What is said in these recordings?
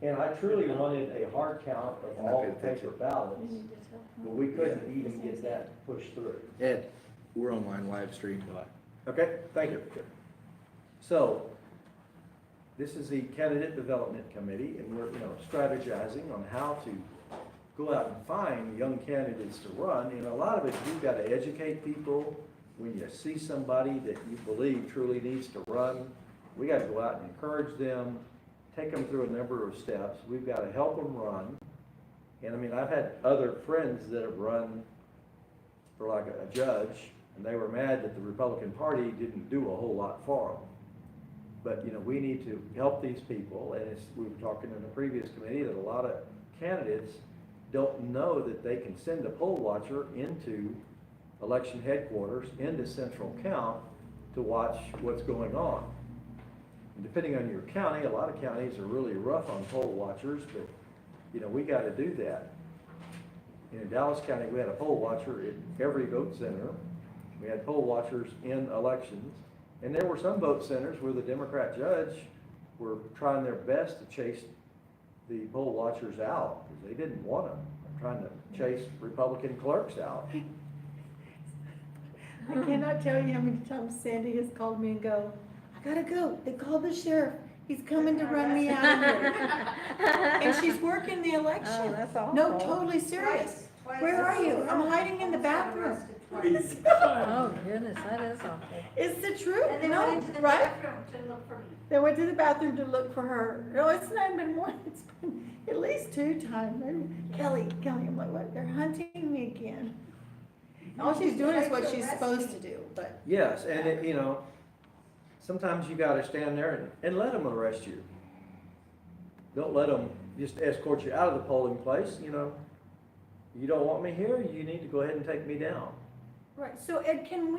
And I truly wanted a hard count of all the paper ballots, but we couldn't even get that pushed through. Ed, we're online live stream. Okay, thank you. So, this is the Candidate Development Committee, and we're, strategizing on how to go out and find young candidates to run. And a lot of it, you've got to educate people. When you see somebody that you believe truly needs to run, we got to go out and encourage them, take them through a number of steps. We've got to help them run. And I mean, I've had other friends that have run for like a judge, and they were mad that the Republican Party didn't do a whole lot for them. But, we need to help these people, and we were talking in the previous committee that a lot of candidates don't know that they can send a poll watcher into election headquarters, into central count, to watch what's going on. And depending on your county, a lot of counties are really rough on poll watchers, but, we got to do that. In Dallas County, we had a poll watcher at every vote center. We had poll watchers in elections. And there were some vote centers where the Democrat judge were trying their best to chase the poll watchers out because they didn't want them. They're trying to chase Republican clerks out. I cannot tell you how many times Sandy has called me and go, I gotta go. They called the sheriff. He's coming to run me out of here. And she's working the election. Oh, that's awful. No, totally serious. Where are you? I'm hiding in the bathroom. Oh, goodness, that is awful. It's the truth, And they no, went into the right? bathroom to look for me. They went to the bathroom to look for her. No, it's not been one, it's been at least 2 times. Kelly, I'm like, what? They're hunting me again. All she's doing is what she's supposed to do, but. Yes, and sometimes you got to stand there and let them arrest you. Don't let them just escort you out of the polling place. You don't want me here, you need to go ahead and take me down. Right, so Ed, can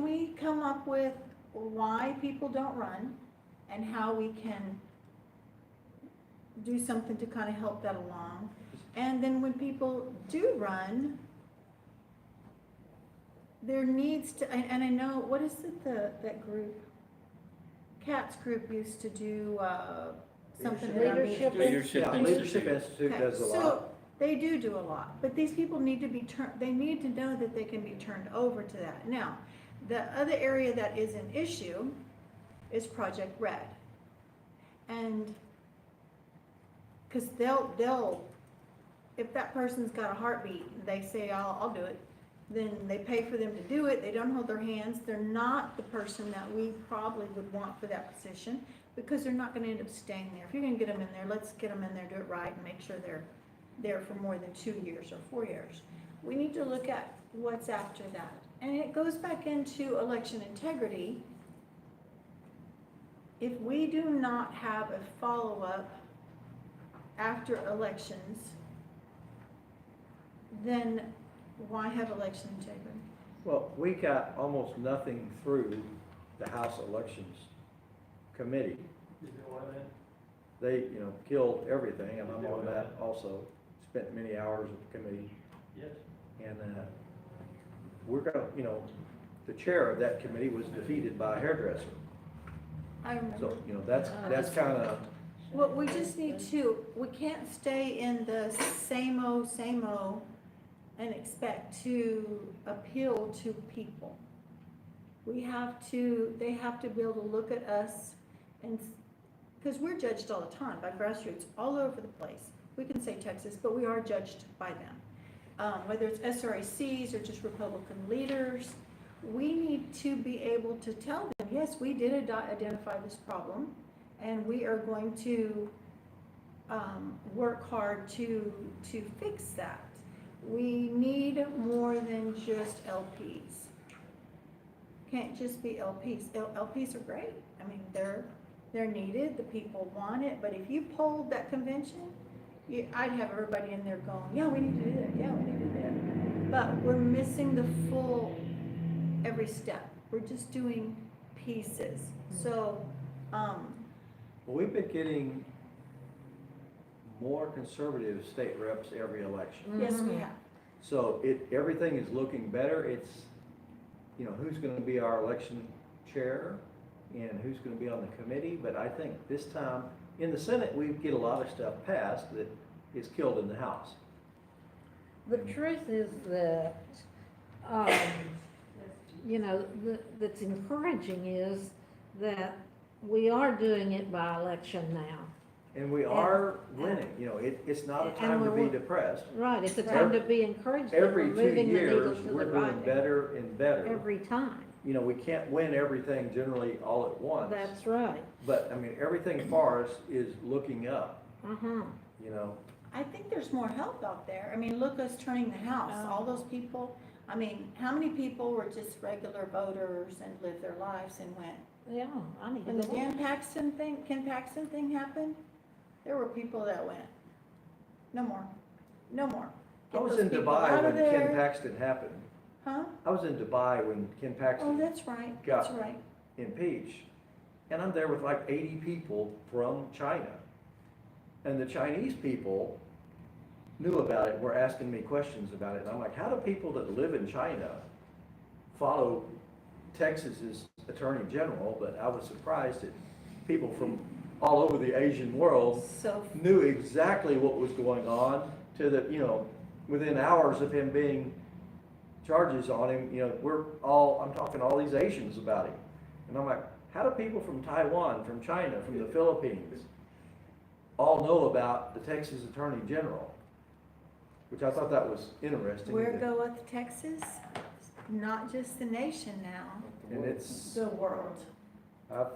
we come up with why people don't run and how we can do something to kind of help that along? And then when people do run, there needs to, and I know, what is it, that group? Kat's group used to do, something. in our meeting. Yeah, Leadership Institute Okay, does a so lot. they do a lot, but these people need to be they need to know that they can be turned over to that. Now, the other area that is an issue is Project Red. And, cause they'll, if that person's got a heartbeat, they say, I'll do it, then they pay for them to do it, they don't hold their hands, they're not the person that we probably would want for that position, because they're not gonna end up staying there. If you're gonna get them in there, let's get them in there, do it right, and make sure they're there for more than 2 years or 4 years. We need to look at what's after that. And it goes back into election integrity. If we do not have a follow-up after elections, then why have election integrity? Well, we got almost nothing through the House Elections Committee. They, killed everything, and I'm on that also. Spent many hours at the committee. Yes. And we're gonna, the chair of that committee was defeated by a hairdresser. I remember. So, that's kind of, Well, we just need to, we can't stay in the same old and expect to appeal to people. They have to be able to look at us and, because we're judged all the time by grassroots all over the place. We can say Texas, but we are judged by them. Whether it's SRECs or just Republican leaders, we need to be able to tell them, yes, we did identify this problem, and we are going to work hard to fix that. We need more than just LPs. Can't just be LPs. LPs are great. I mean, they're needed. The people want it. But if you polled that convention, I'd have everybody in there going, yeah, we need to do that. Yeah, we need to do that. But we're missing the full every step. We're just doing pieces. So, we've been getting more conservative state reps every election. yes, we have. So everything is looking better. It's, who's gonna be our election chair and who's gonna be on the committee, but I think this time in the Senate, we get a lot of stuff passed that is killed in the House. The truth is that, you know, that's encouraging is that we are doing it by election now. And we are winning, you know, it's not a And time to be we're- depressed. Right, it's a time to be encouraged that we're Every 2 moving the needle years, to the we're doing right better and better. every time. You know, we can't win everything generally all at once. That's right. But, I mean, everything for us is looking up, Uh-huh. you know? I think there's more help out there. I mean, look us turning the house, all those people. I mean, how many people were just regular voters and lived their lives and went? Yeah, I need to When the go. Ken Paxton thing happened, there were people that went, no more, no more. I Get was those in people Dubai out of when Ken there. Paxton happened. Huh? I was in Dubai when Ken Oh, Paxton that's right, Got- that's right. impeached. And I'm there with like 80 people from China. And the Chinese people knew about it, were asking me questions about it. And I'm like, how do people that live in China follow Texas's Attorney General? But I was surprised that people from all over the Asian world So, knew exactly what was going on to the, you know, within hours of him being charges on him, you know, I'm talking all these Asians about him. And I'm like, how do people from Taiwan, from China, from the Philippines, all know about the Texas Attorney General? Which I thought that was interesting. where that- goeth Texas? Not just the nation now, And it's, the world. I've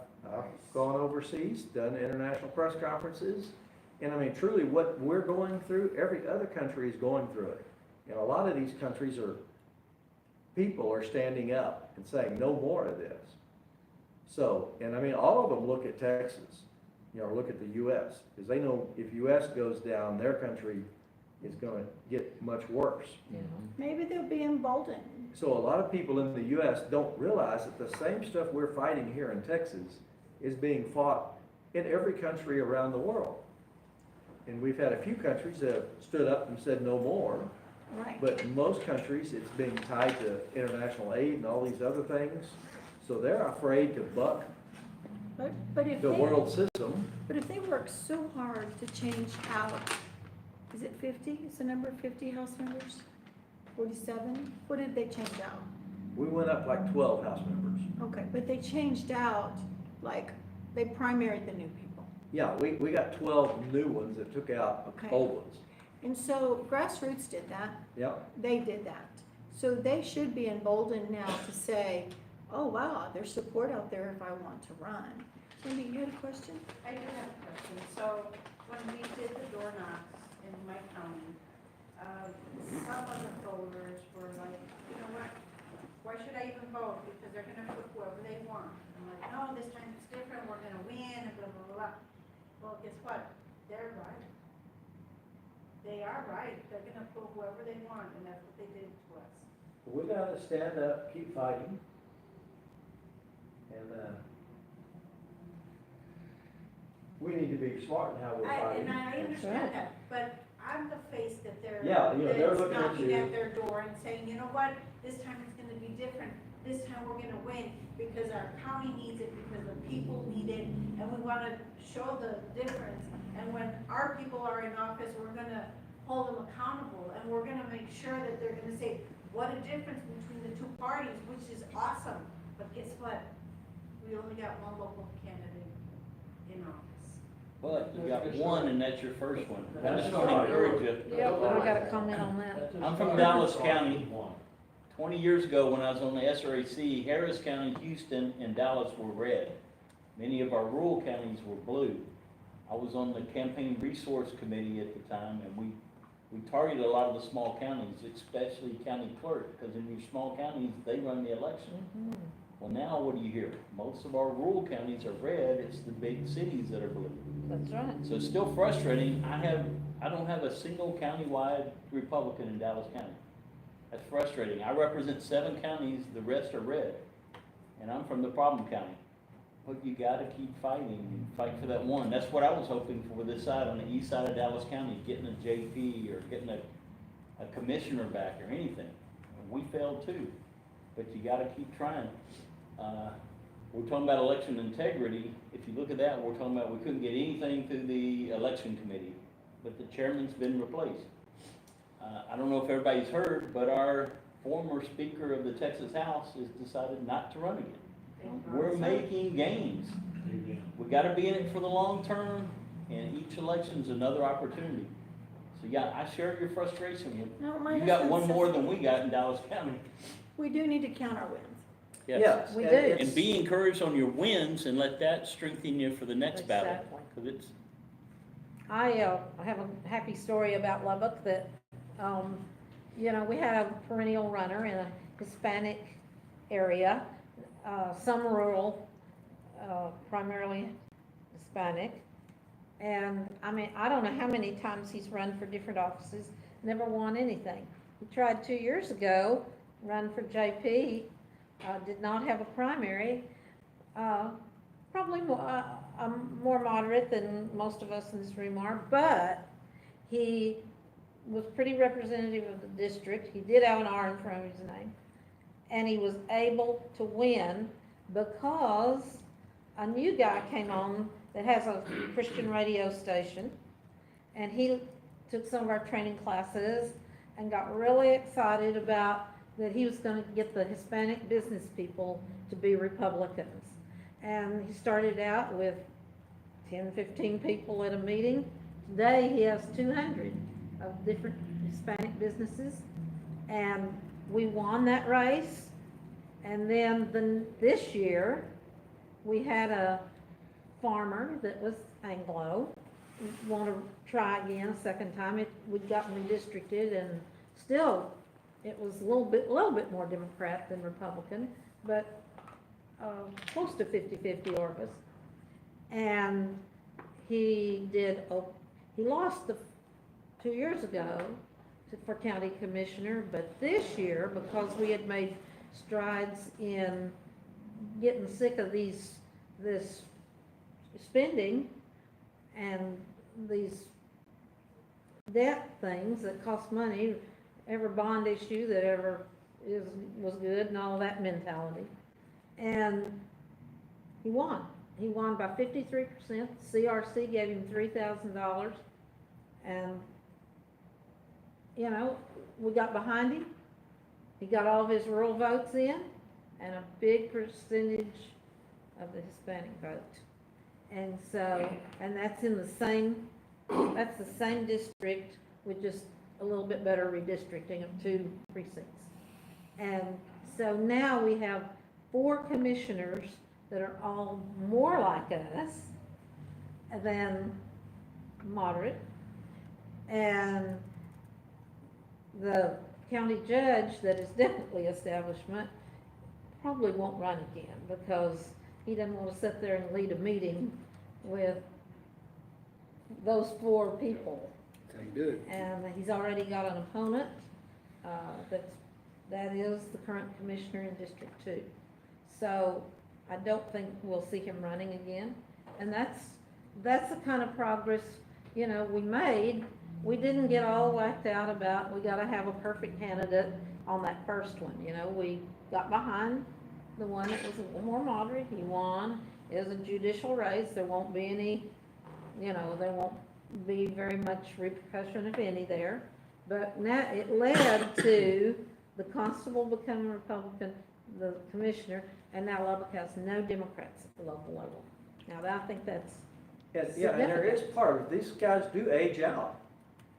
gone overseas, done international press conferences, and I mean, truly what we're going through, every other country is going through it. And a lot of these countries people are standing up and saying, no more of this. So, and I mean, all of them look at Texas, you know, or look at the US, because they know if US goes down, their country is gonna get much worse. Maybe they'll be emboldened. So a lot of people in the US don't realize that the same stuff we're fighting here in Texas is being fought in every country around the world. And we've had a few countries that have stood up and said no more, Right. but in most countries, it's being tied to international aid and all these other things. So they're afraid to buck But if the they, world system. but if they work so hard to change out, is it 50? Is the number 50 House members? 47? What did they change out? We went up like 12 House members. Okay, but they changed out, like, they primaried the new people. Yeah, we got 12 new ones that took out Okay. old ones. And so grassroots did that. Yeah, They did that. So they should be emboldened now to say, oh, wow, there's support out there if I want to run. Cindy, you had a question? I do have a question. So when we did the door knocks in my county, some of the voters were like, you know what? Why should I even vote? Because they're gonna put whoever they want. I'm like, no, this time it's different. We're gonna win and blah, blah, blah, blah. Well, guess what? They're right. They are right. They're gonna put whoever they want, and that's what they did to us. we gotta stand up, keep fighting. And, we need to be smart in how we're fighting. And I right. understand that, but I'm the face that they're, Yeah, you know, they're that's looking at knocking you. at their door and saying, you know what, this time it's gonna be different. This time we're gonna win because our county needs it, because the people need it, and we wanna show the difference. And when our people are in office, we're gonna hold them accountable, and we're gonna make sure that they're gonna say, what a difference between the two parties, which is awesome. But guess what? We only got one local candidate in office. But you got one, and that's your first one. I That's just want to right. encourage you. Yeah, I got a comment on that. I'm from Dallas County. 20 years ago, when I was on the SREC, Harris County, Houston, and Dallas were red. Many of our rural counties were blue. I was on the Campaign Resource Committee at the time, and we targeted a lot of the small counties, especially county clerk, because in your small counties, they run the election. Mhm. Well, now what do you hear? Most of our rural counties are red. It's the big cities that are blue. That's right. So it's still frustrating. I don't have a single countywide Republican in Dallas County. That's frustrating. I represent 7 counties, the rest are red. And I'm from the problem county. But you gotta keep fighting and fight for that one. That's what I was hoping for this side, on the east side of Dallas County, getting a JP or getting a commissioner back or anything. We failed too, but you gotta keep trying. we're talking about election integrity. If you look at that, we're talking about we couldn't get anything through the election committee, but the chairman's been replaced. I don't know if everybody's heard, but our former Speaker of the Texas House has decided not to run again. We're making gains. We gotta be in it for the long term, and each election's another opportunity. So yeah, I share your frustration. No, my You got husband one says more than we got in Dallas County. We do need to count our wins. Yes. We and do. it's- And be encouraged on your wins and let that strengthen you for the next battle. Exactly. Cause it's, I have a happy story about Lubbock that, we had a perennial runner in a Hispanic area, some rural, primarily Hispanic. And, I don't know how many times he's run for different offices, never won anything. He tried 2 years ago, run for JP, did not have a primary, probably more moderate than most of us in this room are, but he was pretty representative of the district. He did have an R in front of his name. And he was able to win because a new guy came on that has a Christian radio station. And he took some of our training classes and got really excited about that he was gonna get the Hispanic business people to be Republicans. And he started out with 10, 15 people at a meeting. Today, he has 200 of different Hispanic businesses. And we won that race. And then this year, we had a farmer that was Anglo, want to try again a second time. We'd gotten redistricted, and still, it was a little bit more Democrat than Republican, but close to 50-50 Orvis. And he lost 2 years ago for county commissioner, but this year, because we had made strides in getting sick of this spending and these debt things that cost money, every bond issue that ever was good and all that mentality. And he won. He won by 53%. CRC gave him $3,000. And, we got behind him. He got all of his rural votes in and a big percentage of the Hispanic vote. And so, and that's the same district with just a little bit better redistricting of 2 precincts. And so now we have 4 commissioners that are all more like us than moderate. And the county judge that is definitely establishment probably won't run again because he doesn't want to sit there and lead a meeting with those 4 people. That's how you do it. And he's already got an opponent, that is the current commissioner in District 2. So I don't think we'll see him running again. And that's the kind of progress, we made. We didn't get all whacked out about, we gotta have a perfect candidate on that first one, we got behind the one that was a little more moderate, he won. It was a judicial race, there won't be any, there won't be very much repercussion, if any, there. But now, it led to the constable becoming a Republican, the commissioner, and now Lubbock has no Democrats at the local level. Now, I think that's And there is part of, these guys do age out.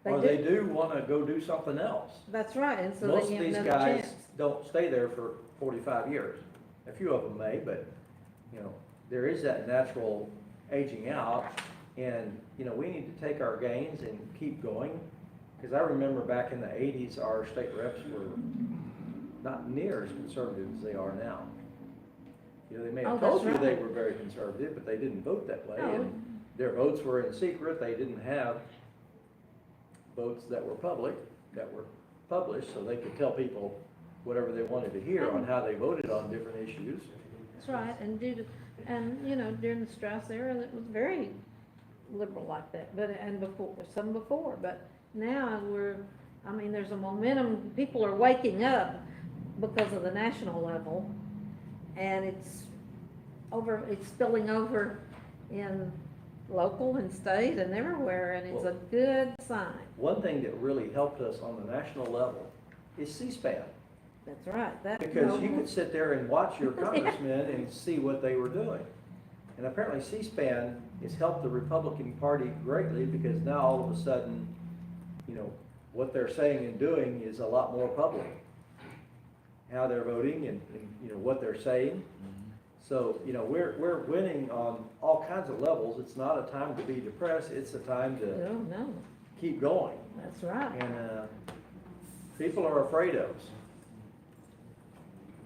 Or they do wanna go do something else. That's right, and so Most they of have these another guys chance. don't stay there for 45 years. A few of them may, but, there is that natural aging out. And, we need to take our gains and keep going. Because I remember back in the 80s, our state reps were not near as conservative as they are now. They may have Oh, told that's you they right. were very conservative, but they didn't vote that way. No. And their votes were in secret. They didn't have votes that were public, that were published, so they could tell people whatever they wanted to hear on how they voted on different issues. That's right, and during the Strauss era, it was very liberal like that, and before, but now there's a momentum, people are waking up because of the national level, and it's spilling over in local and state and everywhere, and it's a good sign. One thing that really helped us on the national level is C-SPAN. That's right, that. Because you could sit there and watch your congressmen and see what they were doing. And apparently C-SPAN has helped the Republican Party greatly, because now all of a sudden, you know, what they're saying and doing is a lot more public. How they're voting and you know, what they're saying. So, you know, we're winning on all kinds of levels. It's not a time to be depressed, it's a time to No, no, keep going. that's right. And, people are afraid of us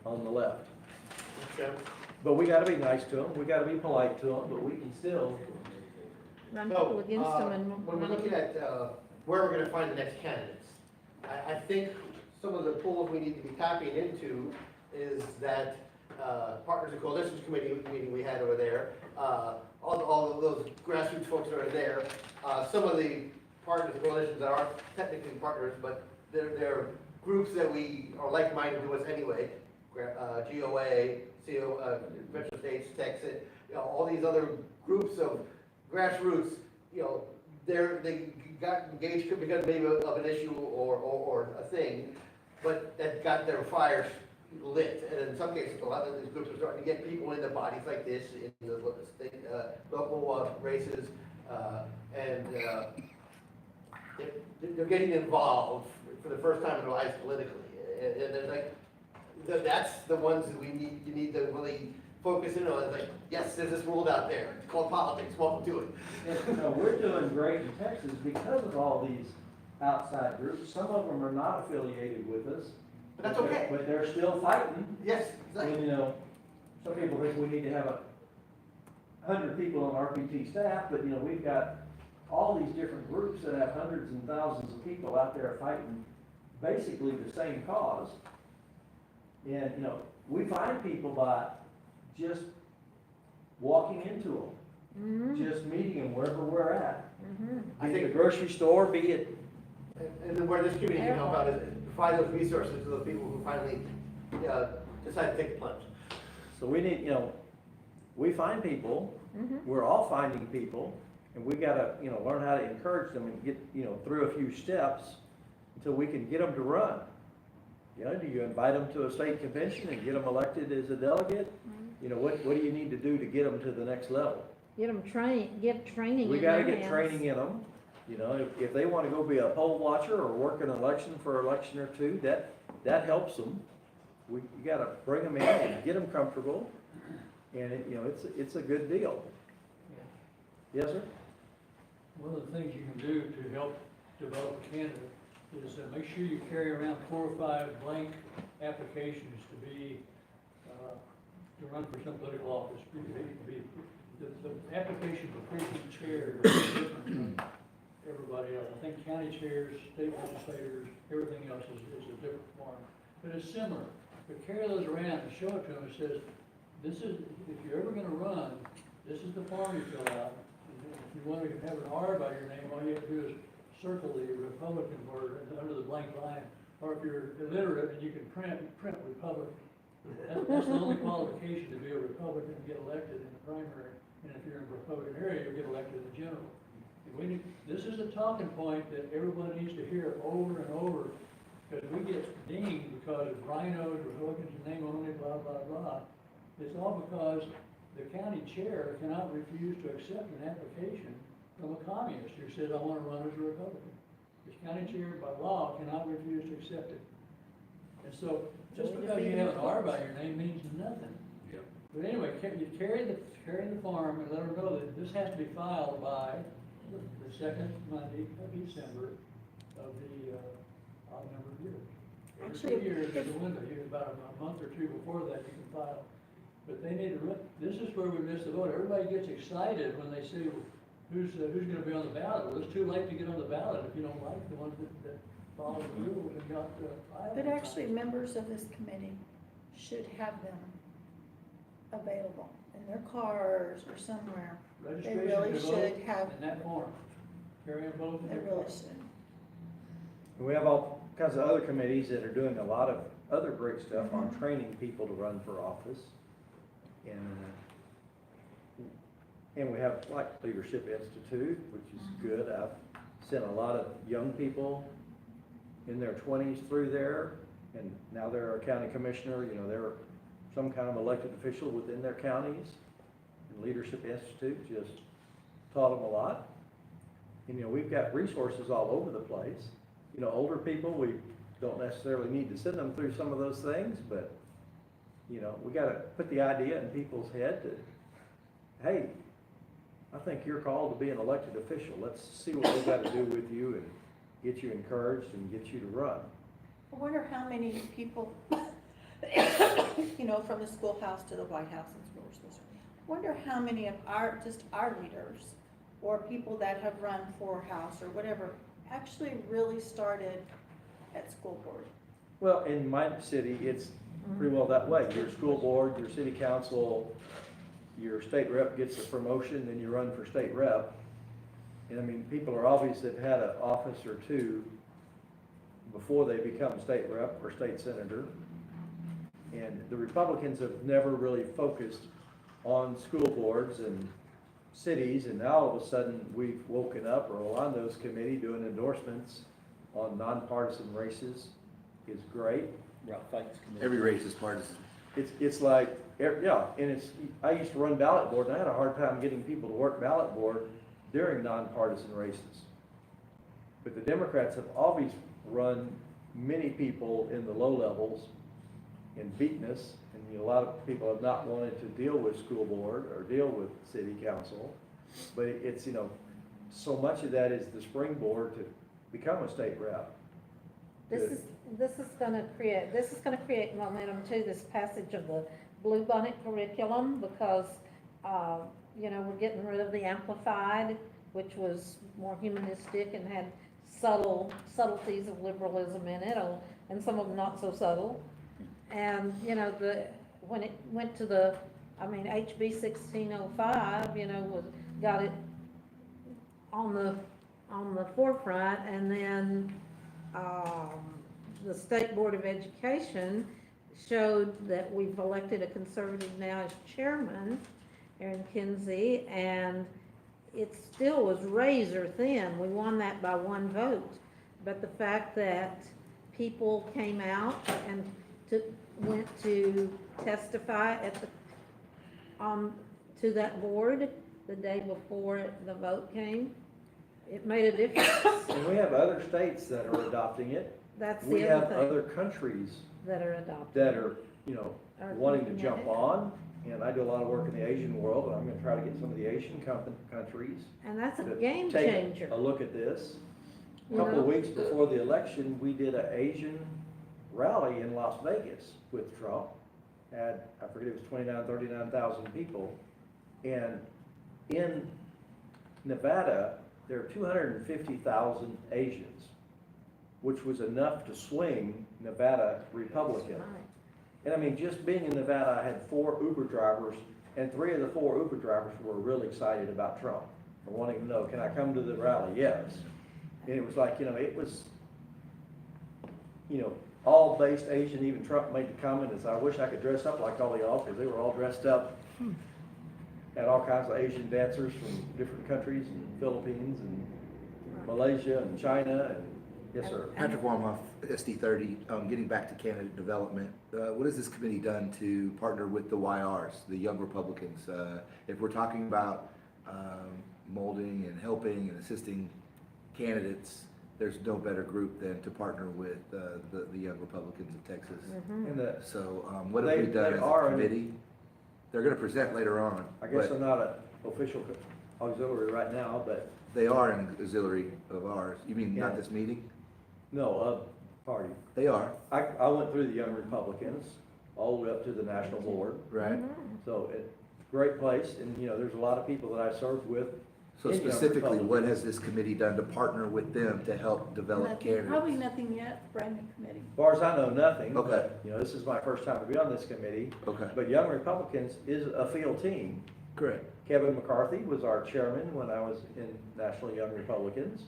on the left. Okay. But we gotta be nice to them, we gotta be polite to them, but we can still, Run So, people against them and. when we're looking at, where we're gonna find the next candidates, I think some of the pools we need to be tapping into is that, Partners and Coalitions Committee meeting we had over there, all of those grassroots folks that are there, some of the partners and coalitions that aren't technically partners, but they're groups that we are like-minded to us anyway, GOA, CO, Metro States, Texas, you know, all these other groups of grassroots, you know, they got engaged because maybe of an issue or a thing, but that got their fires lit. And in some cases, a lot of these groups are starting to get people into bodies like this, in the state, local races, and they're getting involved for the first time in their lives politically. And they're like, that's the ones that you need to really focus in on. It's like, yes, there's this world out there. It's called politics. Welcome to it. you know, we're doing great in Texas because of all these outside groups. Some of them are not affiliated with us. But that's okay. But they're still fighting. Yes, exactly. And, you know, some people think we need to have 100 people on RPT staff, but, you know, we've got all these different groups that have hundreds and thousands of people out there fighting basically the same cause. And, you know, we find people by just walking into them, just meeting them wherever we're at. I Be it think- the grocery store, be it, And then where this community can help out is provide those resources to those people who finally decide to take the plunge. so we need, you know, we find people, we're all finding people, and we gotta, you know, learn how to encourage them and get, you know, through a few steps until we can get them to run. You know, do you invite them to a state convention and get them elected as a delegate? You know, what do you need to do to get them to the next level? Get them get training We in gotta their get hands. training in them, you know, if they wanna go be a poll watcher or work an election for an election or two, that helps them. You gotta bring them in and get them comfortable, and it, you know, it's a good deal. Yes, sir? One of the things you can do to help develop a candidate is make sure you carry around 4 or 5 blank applications to run for some political office. The application for precinct chair is different from everybody else. I think county chairs, state legislators, everything else is a different form, but it's similar. But carry those around and show it to them. It says, this is, if you're ever gonna run, this is the form you fill out. If you want to have an R by your name, all you have to do is circle the Republican word under the blank line. Or if you're illiterate and you can print Republican. That's the only qualification to be a Republican and get elected in the primary. And if you're in the Republican area, you'll get elected in the general. This is a talking point that everyone needs to hear over and over, because we get dinged because of rhinos, Republicans, name only, blah, blah, blah. It's all because the county chair cannot refuse to accept an application from a communist who says, I want to run as a Republican. This county chair by law cannot refuse to accept it. And so, just because you have an R by your name means nothing. But anyway, you carry the form and let them know that this has to be filed by the second Monday of December of the odd number of years. Actually, Every 2 years is a window, you have about a month or two before that you can file. But they need to, this is where we miss the vote. Everybody gets excited when they see who's gonna be on the ballot. Well, it's too late to get on the ballot if you don't like the ones that follow the rules and got filed. But actually, members of this committee should have them available in their cars or somewhere. They really Registration to should vote have, in that form. Carry them both in they your really car. should. And we have all kinds of other committees that are doing a lot of other great stuff on training people to run for office. And And we have like Leadership Institute, which is good. I've sent a lot of young people in their twenties through there, and now they're a county commissioner, you know, they're some kind of elected official within their counties. And Leadership Institute just taught them a lot. And, you know, we've got resources all over the place. You know, older people, we don't necessarily need to send them through some of those things, but, you know, we gotta put the idea in people's head that, hey, I think you're called to be an elected official. Let's see what we gotta do with you and get you encouraged and get you to run. I wonder how many people, you know, from the schoolhouse to the White House and schools. I wonder how many of our leaders or people that have run for House or whatever actually really started at school board. Well, in my city, it's pretty well that way. Your school board, your city council, your state rep gets a promotion, then you run for state rep. And I mean, people are obvious that had an office or two before they become state rep or state senator. And the Republicans have never really focused on school boards and cities, and now all of a sudden we've woken up. Rolando's committee doing endorsements on nonpartisan races is great. Route Fights Committee. Every race is partisan. It's like, yeah, and I used to run ballot board, and I had a hard time getting people to work ballot board during nonpartisan races. But the Democrats have always run many people in the low levels and beaten us, and you know, a lot of people have not wanted to deal with school board or deal with city council. But it's, you know, so much of that is the springboard to become a state rep. This is gonna create momentum too, this passage of the Bluebonnet curriculum, because, you know, we're getting rid of the amplified, which was more humanistic and had subtleties of liberalism in it, and some of them not so subtle. And, you know, when it went to HB 1605, you know, got it on the forefront, and then, the State Board of Education showed that we've elected a conservative now as chairman, Aaron Kinsey, and it still was razor thin. We won that by one vote. But the fact that people came out and went to testify to that board the day before the vote came, it made a difference. And we have other states that are adopting it. That's We the have other thing other countries that are adopted. that are, you know, Are wanting to looking at jump it. on. And I do a lot of work in the Asian world, and I'm gonna try to get some of the Asian countries And that's a to game take changer. a look at this. A You couple of know? weeks before the election, we did an Asian rally in Las Vegas with Trump. I forget, it was 39,000 people. And in Nevada, there are 250,000 Asians, which was enough to swing Nevada Republican. Right. And I mean, just being in Nevada, I had 4 Uber drivers, and 3 of the 4 Uber drivers were really excited about Trump, and wanting to know, can I come to the rally? Yes. And it was like, you know, it was, you know, all based Asian. Even Trump made the comment, as I wish I could dress up like all of y'all, because they were all dressed up. Had all kinds of Asian dancers from different countries, and Philippines, and Malaysia, and China, and, yes, sir. Patrick Warmoff, SD30, getting back to candidate development, what has this committee done to partner with the YRs, the Young Republicans? If we're talking about molding and helping and assisting candidates, there's no better group than to partner with the Young Republicans of Texas. Mhm. And So what have we done They as are a in- committee? They're gonna present later on. I guess but I'm not an official auxiliary right now, but They are an auxiliary of ours. You mean not Yeah. this meeting? no, party. They are, I went through the Young Republicans, all the way up to the national board, right? so great place, and, you know, there's a lot of people that I served with. So in Young specifically, what Republicans. has this committee done to partner with them to help develop Nothing, probably candidates? nothing yet, brand new committee. As far as I know, nothing. Okay. But, you know, this is my first time to be on this committee, Okay, but Young Republicans is a field team. correct. Kevin McCarthy was our chairman when I was in National Young Republicans.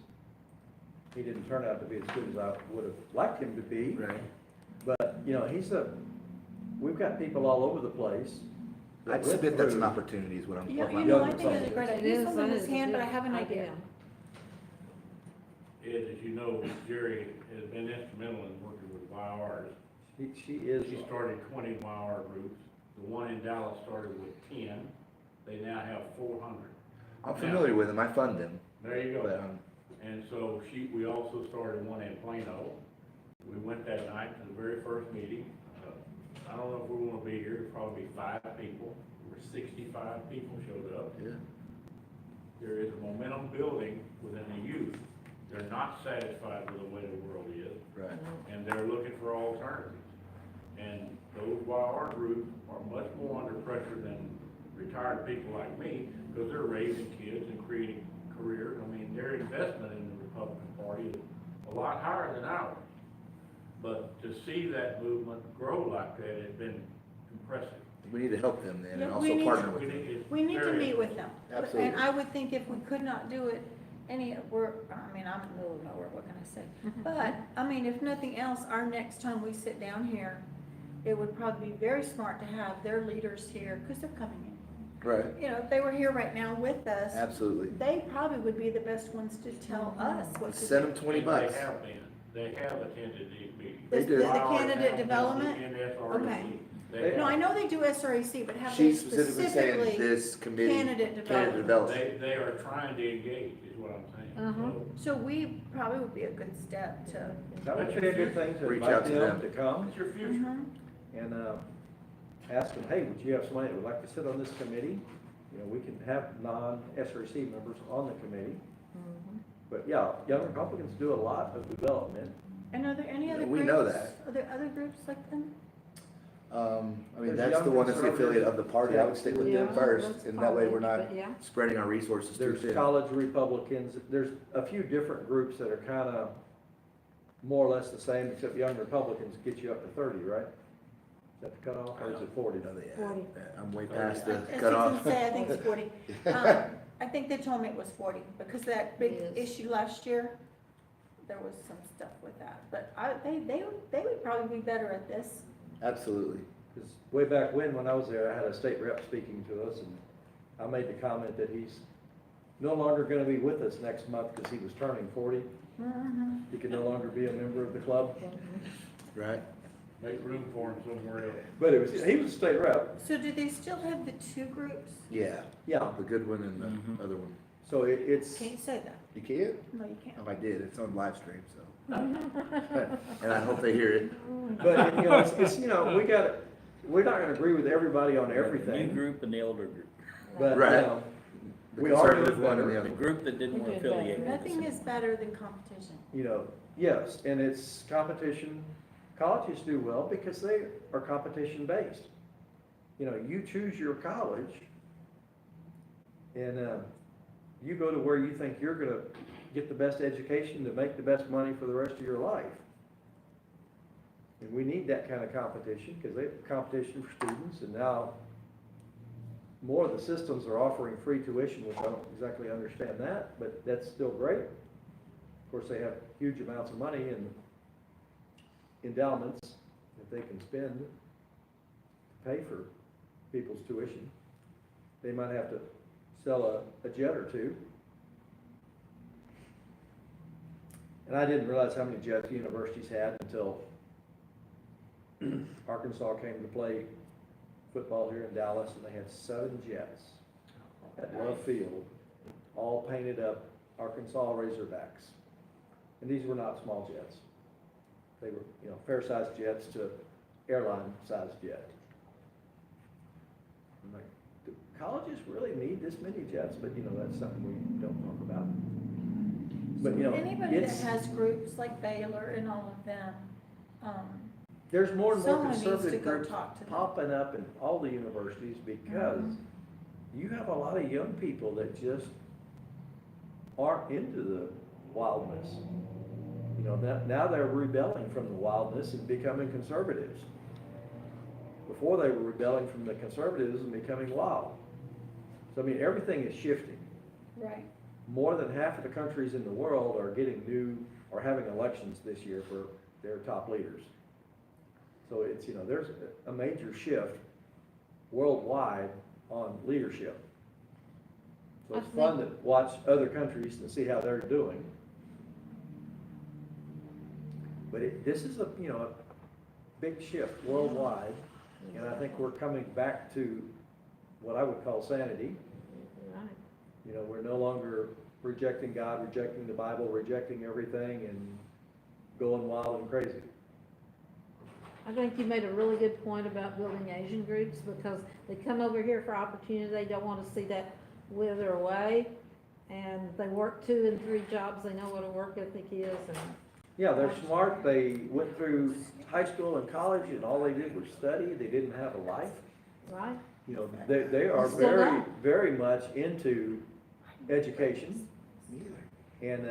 He didn't turn out to be as good as I would have liked him to be. Right. But, you know, we've got people all over the place, that I'd went submit that's an through. opportunity is what I'm. Yeah, what you my- know, I Young think it's a great It idea. is, Someone that in is his a hand, but I good have an idea. Ed, as you know, Jerry has been instrumental in working with YRs. She is, She started 20 YR groups. The one in Dallas started with 10. They now have 400. I'm familiar with them, I fund them, There you but, go. And so we also started one in Plano. We went that night to the very first meeting. I don't know if we want to be here, probably 5 people. Over 65 people showed up. yeah. There is a momentum building within the youth. They're not satisfied with the way the world is, Right. and they're looking for alternatives. And those YR groups are much more under pressure than retired people like me, because they're raising kids and creating careers. I mean, their investment in the Republican Party is a lot higher than ours. But to see that movement grow like that has been impressive. We need to help them then, Yeah, and we also need partner to- with them. We need to meet with them. Absolutely. And I would think if we could not do it, I mean, I'm in the middle of nowhere, what can I say? But, I mean, if nothing else, our next time we sit down here, it would probably be very smart to have their leaders here, because they're coming in. Right, You know, if they were here right now with us, absolutely. they probably would be the best ones to tell us what to do. Send them 20 bucks. They have been. They have attended these meetings. They do. The YRs candidate have development? been in SREC. Okay. They No, I have. know they do SREC, but have they She's specifically saying specifically, this committee. candidate Candidate development. They are trying to engage, is what I'm saying. So so we probably would be a good step to. that would be a good thing to Reach invite out to them them. to come it's your future. Mhm. and, ask them, hey, would you have somebody that would like to sit on this committee? You know, we can have non-SRC members on the committee. But yeah, young Republicans do a lot of development. And are there any Yeah, other we groups? know that. Are there other groups like them? I mean, There's that's the young one that's the affiliate of the party, I would conservatives. stick with Yeah, them first, that's and that way we're not probably, but yeah. spreading our resources too There's thin. college Republicans, there's a few different groups that are kind of more or less the same, except young Republicans get you up to 30, right? Is that the cutoff, or is it 40? No, yeah, 40. I'm way past the I was cutoff. gonna say, I think it's 40. I think they told me it was 40, because that big It is. issue last year, there was some stuff with that. But they would probably be better at this. Absolutely. Because way back when I was there, I had a state rep speaking to us, and I made the comment that he's no longer gonna be with us next month because he was turning 40. Mhm. He could no longer be a member of the club, Right? Make room for them somewhere else. but he was a state rep. So do they still have the 2 groups? Yeah, Yeah, the good one and the other one. so it's, Can't say that. You can't? No, you can't. Oh, I did, it's on live stream, so. And I hope they hear it. but, you know, it's, you know, we're not gonna agree with everybody on New everything, group and the older group. but, you Right. know, The we are conservative doing one and the better. other The one. group that didn't want to affiliate with us. Nothing is better than competition. You know, yes, and it's competition. Colleges do well because they are competition-based. You know, you choose your college, and you go to where you think you're gonna get the best education to make the best money for the rest of your life. And we need that kind of competition, because they have competition for students, and now more of the systems are offering free tuition, which I don't exactly understand that, but that's still great. Of course, they have huge amounts of money and endowments that they can spend to pay for people's tuition. They might have to sell a jet or two. And I didn't realize how many jets universities had until Arkansas came to play football here in Dallas, and they had 7 jets at Love Field, all painted up Arkansas Razorbacks. And these were not small jets. They were, you know, fair-sized jets to airline-sized jet. I'm like, do colleges really need this many jets? But, you know, that's something we don't talk about. But, you know, Anybody that it's, has groups like Baylor and all of them, there's more and more someone needs to conservative go groups talk to them. popping up in all the universities because you have a lot of young people that just aren't into the wildness. You know, now they're rebelling from the wildness and becoming conservatives. Before they were rebelling from the conservatives and becoming wild. So, I mean, everything is shifting. Right. More than half of the countries in the world are getting new, or having elections this year for their top leaders. So it's, you know, there's a major shift. worldwide on leadership. So I it's fun to watch other countries and see how they're doing. But this is a, you know, a big shift worldwide, and I think we're coming back to what I would call sanity. Right. You know, we're no longer rejecting God, rejecting the Bible, rejecting everything and going wild and crazy. I think you made a really good point about building Asian groups, because they come over here for opportunity, they don't wanna see that wither away. And they work 2 and 3 jobs, they know what a work ethic is, and Yeah, they're smart, they went through high school and college and all they did was study, they didn't have a life. right? You know, they are Still very, don't. very much into education. And,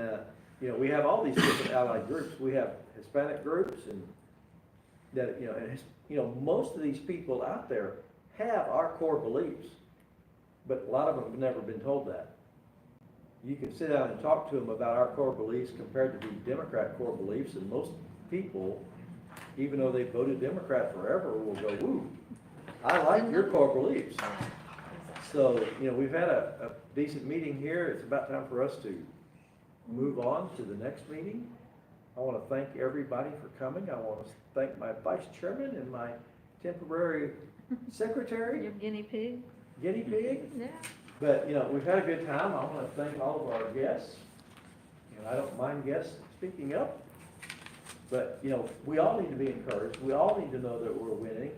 you know, we have all these different allied groups. We have Hispanic groups and that, you know, and, you know, most of these people out there have our core beliefs, but a lot of them have never been told that. You can sit down and talk to them about our core beliefs compared to the Democrat core beliefs, and most people, even though they voted Democrat forever, will go, "Woo, I like your core beliefs." So, you know, we've had a decent meeting here. It's about time for us to move on to the next meeting. I want to thank everybody for coming. I want to thank my vice chairman and my temporary secretary, Your guinea pig? guinea pig. Yeah. But, you know, we've had a good time. I want to thank all of our guests. And I don't mind guests speaking up. But, you know, we all need to be encouraged. We all need to know that we're winning.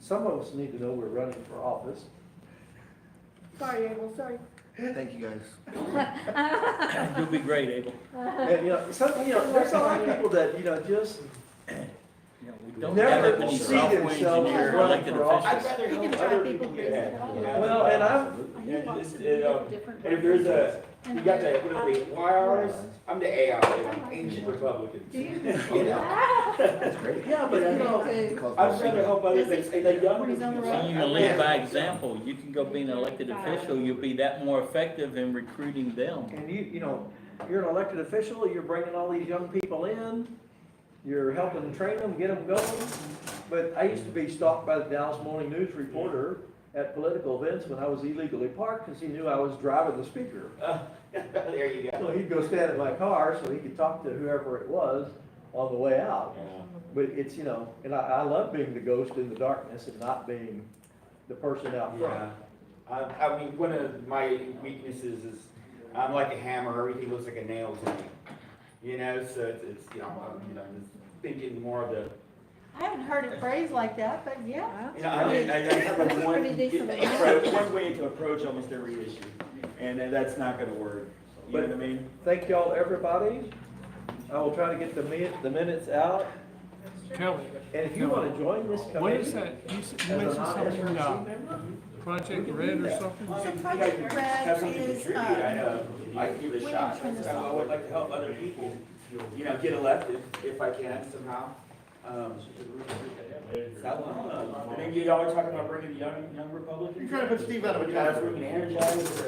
Some of us need to know we're running for office. Sorry, Abel, sorry. Thank you, guys. You'll be great, Abel. And, you know, there's a lot of people that, you know, just You know, we don't Never have that many see software themselves engineers as or elected running for office. officials. rather You can help try other people people crazy. get that, you know? well, and I'm, And if there's a, you got the, what are they, YRs? I'm the AI, I'm ancient Republicans. You know? That's great. yeah, but, you know, Because I'd rather help others, the younger He's on the people. road. So you can lead by example. You can go be an elected official, you'll be that more effective in recruiting them. and you know, you're an elected official, you're bringing all these young people in, you're helping train them, get them going. But I used to be stalked by the Dallas Morning News reporter at political events when I was illegally parked, because he knew I was driving the speaker. There you go. So he'd go stand at my car so he could talk to whoever it was on the way out. But it's, you know, and I love being the ghost in the darkness and not being the person out front. Yeah. I mean, one of my weaknesses is I'm like a hammer, everything looks like a nail to me. You know, so it's you know, I'm just thinking more of the, I haven't heard it phrased like that, but yeah. you know, I have a That's one, pretty decent. one way to approach almost every issue, and that's not gonna work. You know what I mean? Thank y'all, everybody. I will try to get the minutes out. Kelly, And if you want to join this committee. what is that? You as mentioned a something non-SREC about member, Project Red or something? So Project Red is, I can give it a we shot. can turn this I off. would like to help other people, you know, get elected if I can somehow. Maybe y'all are talking about bringing the young Republicans. You're trying to put Steve out of a job. Guys, we can energize